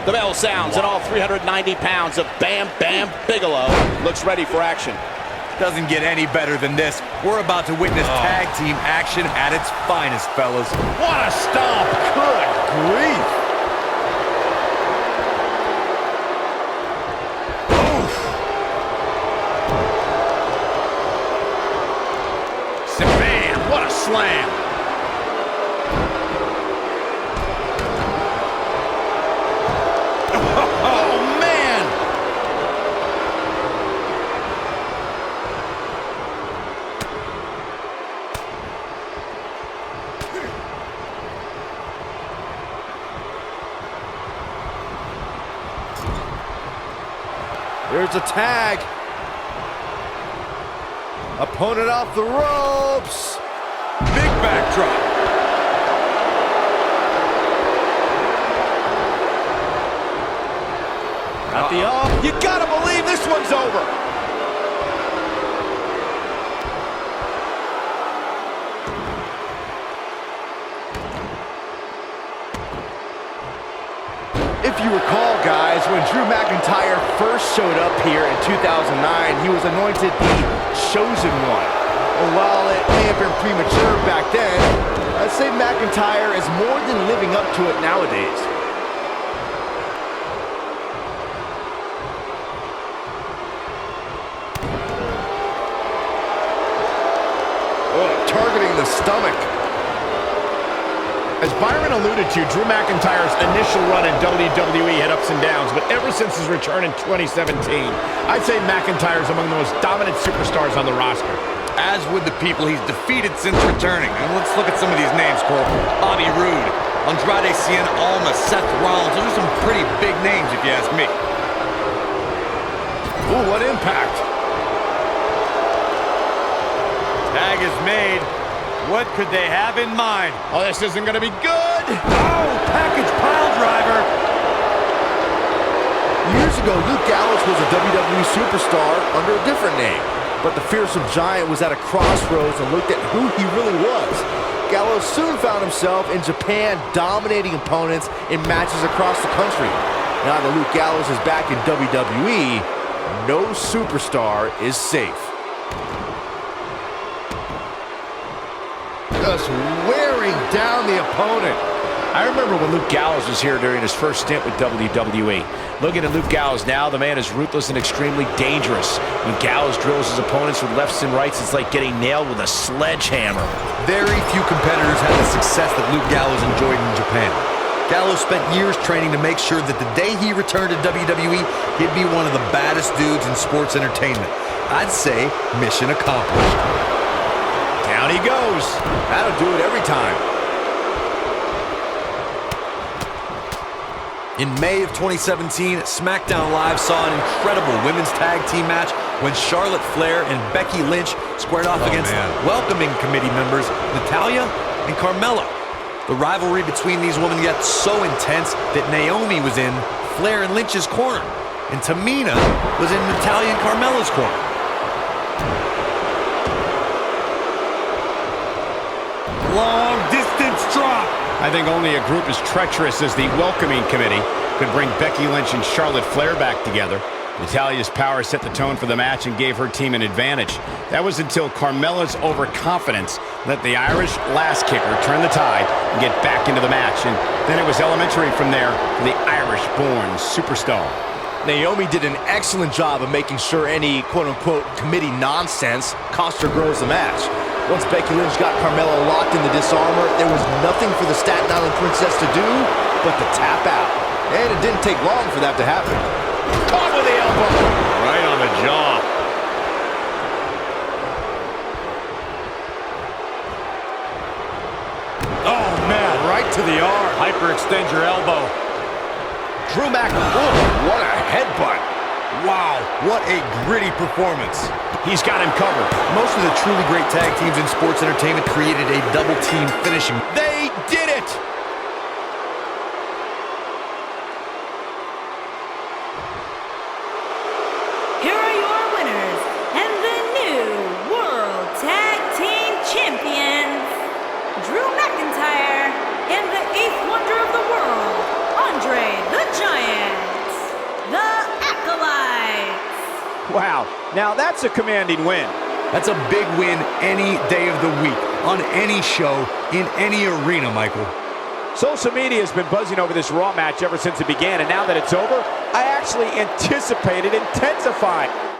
The bell sounds, and all 390 pounds of Bam Bam Bigelow looks ready for action. Doesn't get any better than this. We're about to witness tag team action at its finest, fellas. What a stomp! Good grief! Oof! Bam! What a slam! Oh, man! There's a tag. Opponent off the ropes. Big backdrop. Got the up. You gotta believe this one's over. If you recall, guys, when Drew McIntyre first showed up here in 2009, he was anointed the Chosen One. And while it may have been premature back then, I'd say McIntyre is more than living up to it nowadays. Targeting the stomach. As Byron alluded to, Drew McIntyre's initial run in WWE had ups and downs, but ever since his return in 2017, I'd say McIntyre's among the most dominant superstars on the roster. As with the people he's defeated since returning. And let's look at some of these names, Cole. Bobby Roode, Andrade Cien Almas, Seth Rollins. Those are some pretty big names, if you ask me. Ooh, what impact! Tag is made. What could they have in mind? Oh, this isn't going to be good! Oh, package pile driver. Years ago, Luke Gallows was a WWE superstar under a different name. But the fearsome giant was at a crossroads and looked at who he really was. Gallows soon found himself in Japan, dominating opponents in matches across the country. Now that Luke Gallows is back in WWE, no superstar is safe. Just wearing down the opponent. I remember when Luke Gallows was here during his first stint with WWE. Looking at Luke Gallows now, the man is ruthless and extremely dangerous. When Gallows drills his opponents with lefts and rights, it's like getting nailed with a sledgehammer. Very few competitors had the success that Luke Gallows enjoyed in Japan. Gallows spent years training to make sure that the day he returned to WWE, he'd be one of the baddest dudes in sports entertainment. I'd say mission accomplished. Down he goes. That'll do it every time. In May of 2017, SmackDown Live saw an incredible women's tag team match when Charlotte Flair and Becky Lynch squared off against welcoming committee members Natalya and Carmella. The rivalry between these women got so intense that Naomi was in Flair and Lynch's corner, and Tamina was in Natalya and Carmella's corner. Long distance drop. I think only a group as treacherous as the welcoming committee could bring Becky Lynch and Charlotte Flair back together. Natalya's power set the tone for the match and gave her team an advantage. That was until Carmella's overconfidence let the Irish lass kicker turn the tide and get back into the match. And then it was elementary from there for the Irish-born superstar. Naomi did an excellent job of making sure any quote-unquote committee nonsense cost her girls the match. Once Becky Lynch got Carmella locked in the disarmor, there was nothing for the Staten Island Princess to do but to tap out. And it didn't take long for that to happen. Caught with the elbow. Right on the jaw. Oh, man, right to the arm. Hyperextend your elbow. Drew McIntyre. What a headbutt. Wow, what a gritty performance. He's got him covered. Most of the truly great tag teams in sports entertainment created a double team finishing. They did it! Here are your winners and the new World Tag Team Champions, Drew McIntyre and the 8th Wonder of the World, Andre the Giant. Wow, now that's a commanding win. That's a big win any day of the week, on any show, in any arena, Michael. Social media has been buzzing over this Raw match ever since it began, and now that it's over, I actually anticipate it intensifying.